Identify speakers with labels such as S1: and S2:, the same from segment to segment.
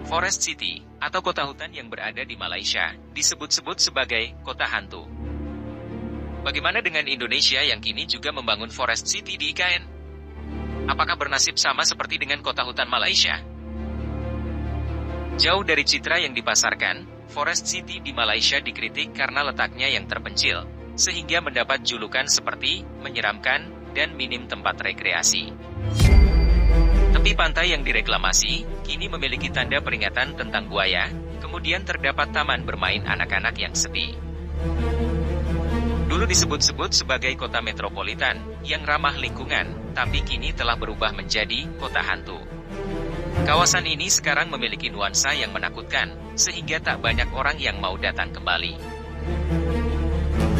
S1: Forest City, atau kota hutan yang berada di Malaysia, disebut-sebut sebagai kota hantu. Bagaimana dengan Indonesia yang kini juga membangun Forest City di IKN? Apakah bernasib sama seperti dengan kota hutan Malaysia? Jauh dari citra yang dipasarkan, Forest City di Malaysia dikritik karena letaknya yang terpencil, sehingga mendapat julukan seperti menyeramkan dan minim tempat rekreasi. Tepi pantai yang direklamasi, kini memiliki tanda peringatan tentang buaya, kemudian terdapat taman bermain anak-anak yang sepi. Dulu disebut-sebut sebagai kota metropolitan, yang ramah lingkungan, tapi kini telah berubah menjadi kota hantu. Kawasan ini sekarang memiliki nuansa yang menakutkan, sehingga tak banyak orang yang mau datang kembali.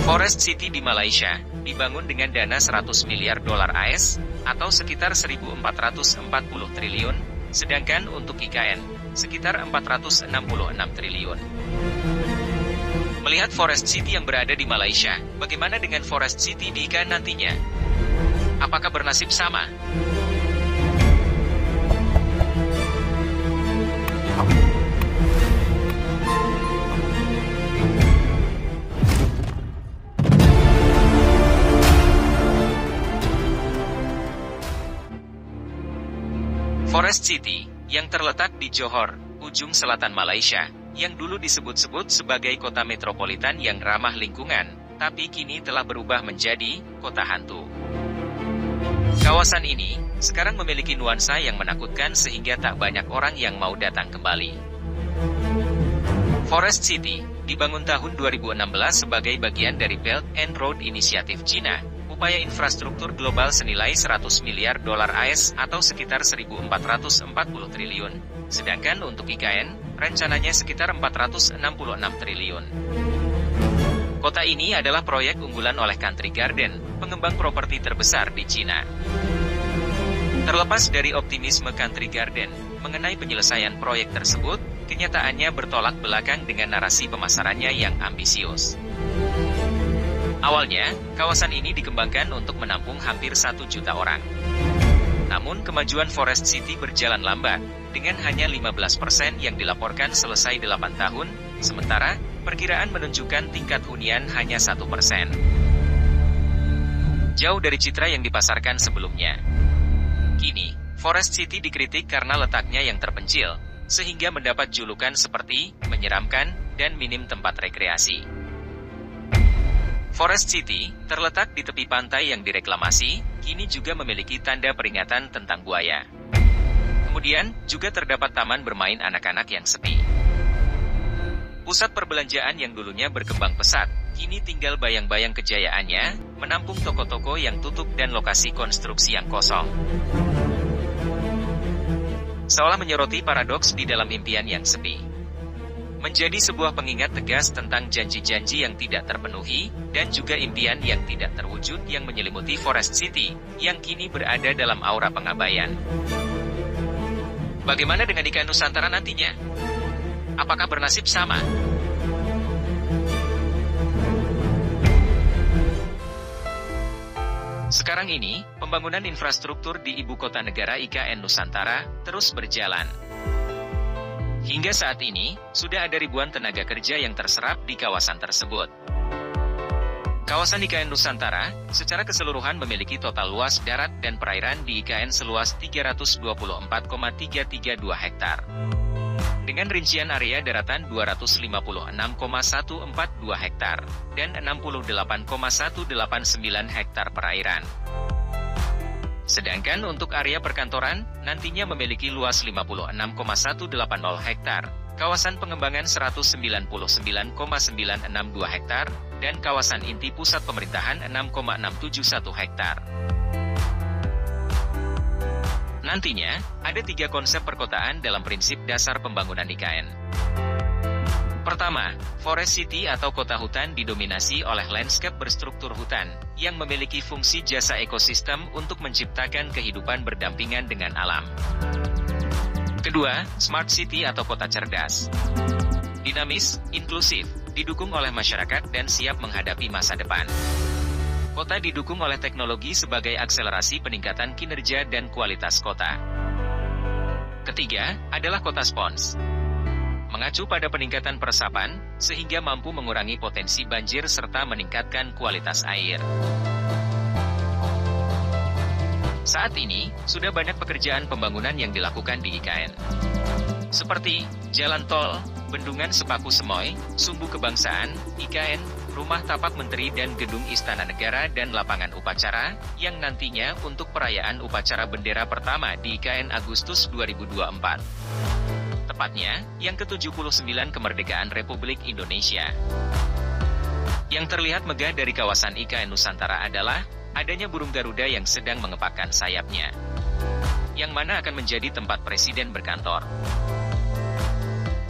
S1: Forest City di Malaysia dibangun dengan dana 100 miliar dolar AS, atau sekitar 1.440 triliun, sedangkan untuk IKN, sekitar 466 triliun. Melihat Forest City yang berada di Malaysia, bagaimana dengan Forest City di IKN nantinya? Apakah bernasib sama? Forest City, yang terletak di Johor, ujung selatan Malaysia, yang dulu disebut-sebut sebagai kota metropolitan yang ramah lingkungan, tapi kini telah berubah menjadi kota hantu. Kawasan ini sekarang memiliki nuansa yang menakutkan sehingga tak banyak orang yang mau datang kembali. Forest City dibangun tahun 2016 sebagai bagian dari Belt and Road Initiative China, upaya infrastruktur global senilai 100 miliar dolar AS atau sekitar 1.440 triliun, sedangkan untuk IKN, rencananya sekitar 466 triliun. Kota ini adalah proyek unggulan oleh Country Garden, pengembang properti terbesar di Cina. Terlepas dari optimisme Country Garden mengenai penyelesaian proyek tersebut, kenyataannya bertolak belakang dengan narasi pemasarannya yang ambisius. Awalnya, kawasan ini dikembangkan untuk menampung hampir 1 juta orang. Namun kemajuan Forest City berjalan lambat, dengan hanya 15% yang dilaporkan selesai 8 tahun, sementara perkiraan menunjukkan tingkat hunian hanya 1%. Jauh dari citra yang dipasarkan sebelumnya. Kini, Forest City dikritik karena letaknya yang terpencil, sehingga mendapat julukan seperti menyeramkan dan minim tempat rekreasi. Forest City, terletak di tepi pantai yang direklamasi, kini juga memiliki tanda peringatan tentang buaya. Kemudian, juga terdapat taman bermain anak-anak yang sepi. Pusat perbelanjaan yang dulunya berkembang pesat, kini tinggal bayang-bayang kejayaannya, menampung toko-toko yang tutup dan lokasi konstruksi yang kosong. Seolah menyoroti paradoks di dalam impian yang sepi. Menjadi sebuah pengingat tegas tentang janji-janji yang tidak terpenuhi, dan juga impian yang tidak terwujud yang menyelimuti Forest City, yang kini berada dalam aura pengabaian. Bagaimana dengan IKN Nusantara nantinya? Apakah bernasib sama? Sekarang ini, pembangunan infrastruktur di ibu kota negara IKN Nusantara terus berjalan. Hingga saat ini, sudah ada ribuan tenaga kerja yang terserap di kawasan tersebut. Kawasan IKN Nusantara, secara keseluruhan memiliki total luas darat dan perairan di IKN seluas 324,332 hektar. Dengan rincian area daratan 256,142 hektar, dan 68,189 hektar perairan. Sedangkan untuk area perkantoran, nantinya memiliki luas 56,180 hektar, kawasan pengembangan 199,962 hektar, dan kawasan inti pusat pemerintahan 6,671 hektar. Nantinya, ada 3 konsep perkotaan dalam prinsip dasar pembangunan IKN. Pertama, Forest City atau kota hutan didominasi oleh landscape berstruktur hutan, yang memiliki fungsi jasa ekosistem untuk menciptakan kehidupan berdampingan dengan alam. Kedua, Smart City atau kota cerdas. Dinamis, inklusif, didukung oleh masyarakat dan siap menghadapi masa depan. Kota didukung oleh teknologi sebagai akselerasi peningkatan kinerja dan kualitas kota. Ketiga, adalah kota spons. mengacu pada peningkatan peresapan, sehingga mampu mengurangi potensi banjir serta meningkatkan kualitas air. Saat ini, sudah banyak pekerjaan pembangunan yang dilakukan di IKN. Seperti jalan tol, bendungan Sepaku Semoy, Sumbu Kebangsaan, IKN, Rumah Tapak Menteri dan Gedung Istana Negara dan lapangan upacara, yang nantinya untuk perayaan upacara bendera pertama di IKN Agustus 2024. Tepatnya, yang ke-79 kemerdekaan Republik Indonesia. Yang terlihat megah dari kawasan IKN Nusantara adalah adanya burung Garuda yang sedang mengepakkan sayapnya, yang mana akan menjadi tempat Presiden berkantor.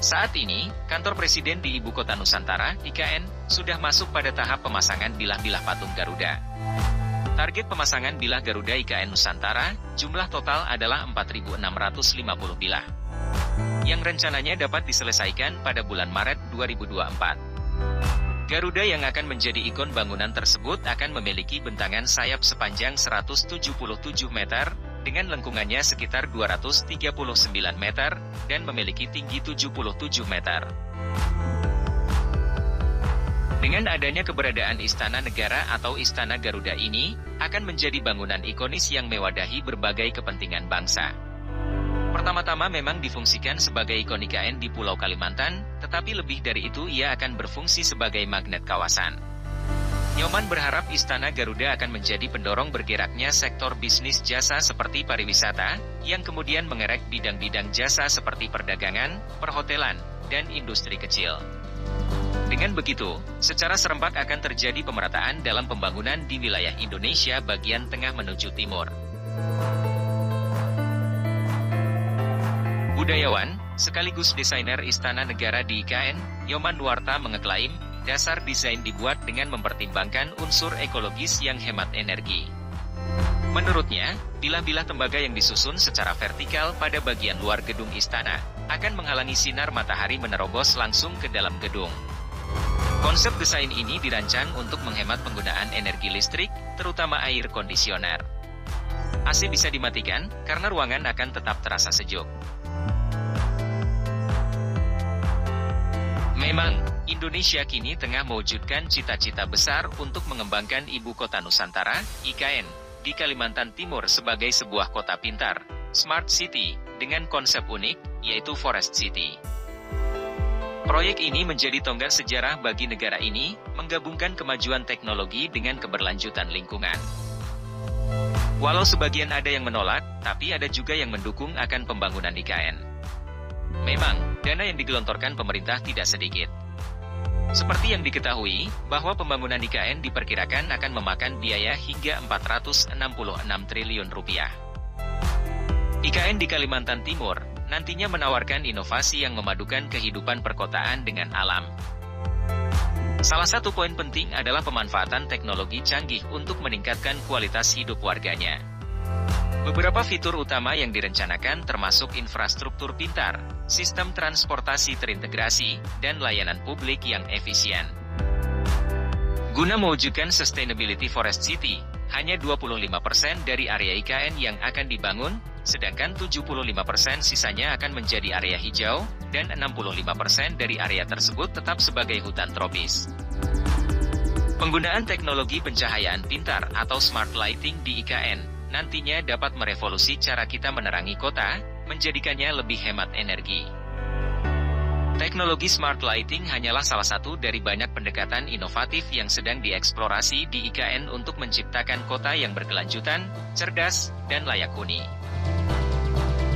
S1: Saat ini, kantor Presiden di Ibu Kota Nusantara, IKN, sudah masuk pada tahap pemasangan bilah-bilah patung Garuda. Target pemasangan bilah Garuda IKN Nusantara, jumlah total adalah 4.650 bilah, yang rencananya dapat diselesaikan pada bulan Maret 2024. Garuda yang akan menjadi ikon bangunan tersebut akan memiliki bentangan sayap sepanjang 177 meter, dengan lengkungannya sekitar 239 meter, dan memiliki tinggi 77 meter. Dengan adanya keberadaan Istana Negara atau Istana Garuda ini, akan menjadi bangunan ikonis yang mewadahi berbagai kepentingan bangsa. Pertama-tama memang difungsikan sebagai ikon IKN di Pulau Kalimantan, tetapi lebih dari itu ia akan berfungsi sebagai magnet kawasan. Nyoman berharap Istana Garuda akan menjadi pendorong bergeraknya sektor bisnis jasa seperti pariwisata, yang kemudian mengerek bidang-bidang jasa seperti perdagangan, perhotelan, dan industri kecil. Dengan begitu, secara serempak akan terjadi pemerataan dalam pembangunan di wilayah Indonesia bagian tengah menuju timur. Budayawan, sekaligus desainer Istana Negara di IKN, Nyoman Nuarta mengeklaim, dasar desain dibuat dengan mempertimbangkan unsur ekologis yang hemat energi. Menurutnya, bilah-bilah tembaga yang disusun secara vertikal pada bagian luar gedung istana, akan menghalangi sinar matahari menerobos langsung ke dalam gedung. Konsep desain ini dirancang untuk menghemat penggunaan energi listrik, terutama air kondisioner. AC bisa dimatikan, karena ruangan akan tetap terasa sejuk. Memang, Indonesia kini tengah mewujudkan cita-cita besar untuk mengembangkan Ibu Kota Nusantara, IKN, di Kalimantan Timur sebagai sebuah kota pintar, Smart City, dengan konsep unik, yaitu Forest City. Proyek ini menjadi tonggak sejarah bagi negara ini, menggabungkan kemajuan teknologi dengan keberlanjutan lingkungan. Walau sebagian ada yang menolak, tapi ada juga yang mendukung akan pembangunan IKN. Memang, dana yang digelontorkan pemerintah tidak sedikit. Seperti yang diketahui, bahwa pembangunan IKN diperkirakan akan memakan biaya hingga 466 triliun rupiah. IKN di Kalimantan Timur, nantinya menawarkan inovasi yang memadukan kehidupan perkotaan dengan alam. Salah satu poin penting adalah pemanfaatan teknologi canggih untuk meningkatkan kualitas hidup warganya. Beberapa fitur utama yang direncanakan termasuk infrastruktur pintar, sistem transportasi terintegrasi, dan layanan publik yang efisien. Guna mewujudkan Sustainability Forest City, hanya 25% dari area IKN yang akan dibangun, sedangkan 75% sisanya akan menjadi area hijau, dan 65% dari area tersebut tetap sebagai hutan tropis. Penggunaan teknologi pencahayaan pintar atau smart lighting di IKN nantinya dapat merevolusi cara kita menerangi kota, menjadikannya lebih hemat energi. Teknologi smart lighting hanyalah salah satu dari banyak pendekatan inovatif yang sedang dieksplorasi di IKN untuk menciptakan kota yang berkelanjutan, cerdas, dan layak huni.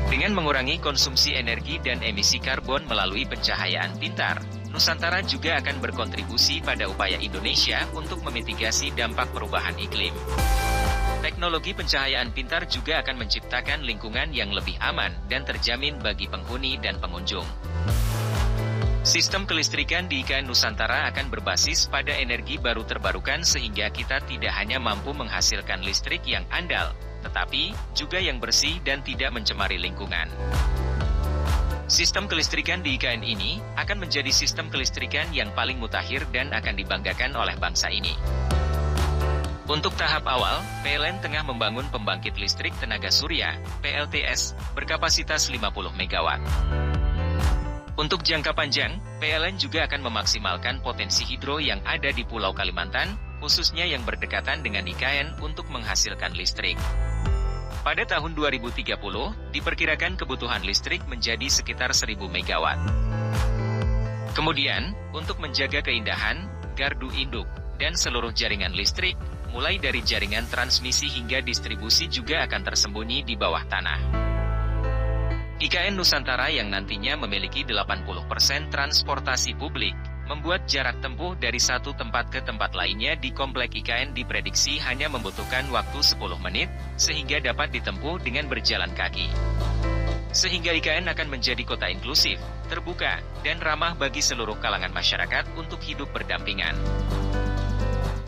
S1: Dengan mengurangi konsumsi energi dan emisi karbon melalui pencahayaan pintar, Nusantara juga akan berkontribusi pada upaya Indonesia untuk memitigasi dampak perubahan iklim. Teknologi pencahayaan pintar juga akan menciptakan lingkungan yang lebih aman dan terjamin bagi penghuni dan pengunjung. Sistem kelistrikan di IKN Nusantara akan berbasis pada energi baru terbarukan sehingga kita tidak hanya mampu menghasilkan listrik yang andal, tetapi juga yang bersih dan tidak mencemari lingkungan. Sistem kelistrikan di IKN ini akan menjadi sistem kelistrikan yang paling mutakhir dan akan dibanggakan oleh bangsa ini. Untuk tahap awal, PLN tengah membangun pembangkit listrik tenaga surya, PLTS, berkapasitas 50 MW. Untuk jangka panjang, PLN juga akan memaksimalkan potensi hidro yang ada di Pulau Kalimantan, khususnya yang berdekatan dengan IKN untuk menghasilkan listrik. Pada tahun 2030, diperkirakan kebutuhan listrik menjadi sekitar 1000 MW. Kemudian, untuk menjaga keindahan, gardu induk, dan seluruh jaringan listrik, mulai dari jaringan transmisi hingga distribusi juga akan tersembunyi di bawah tanah. IKN Nusantara yang nantinya memiliki 80% transportasi publik, membuat jarak tempuh dari satu tempat ke tempat lainnya di komplek IKN diprediksi hanya membutuhkan waktu 10 menit, sehingga dapat ditempuh dengan berjalan kaki. Sehingga IKN akan menjadi kota inklusif, terbuka, dan ramah bagi seluruh kalangan masyarakat untuk hidup berdampingan.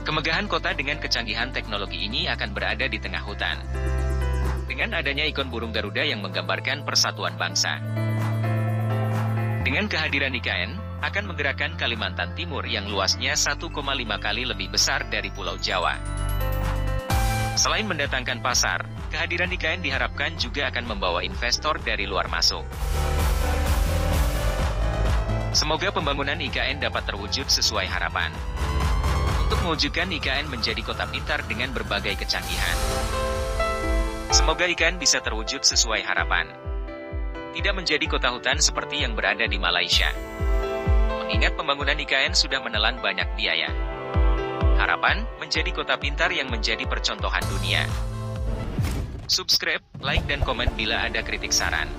S1: Kemegahan kota dengan kecanggihan teknologi ini akan berada di tengah hutan. Dengan adanya ikon burung Garuda yang menggambarkan persatuan bangsa. Dengan kehadiran IKN, akan menggerakkan Kalimantan Timur yang luasnya 1,5 kali lebih besar dari Pulau Jawa. Selain mendatangkan pasar, kehadiran IKN diharapkan juga akan membawa investor dari luar masuk. Semoga pembangunan IKN dapat terwujud sesuai harapan. Untuk mewujudkan IKN menjadi kota pintar dengan berbagai kecanggihan. Semoga IKN bisa terwujud sesuai harapan. Tidak menjadi kota hutan seperti yang berada di Malaysia. Mengingat pembangunan IKN sudah menelan banyak biaya. Harapan, menjadi kota pintar yang menjadi percontohan dunia. Subscribe, like dan komen bila ada kritik saran.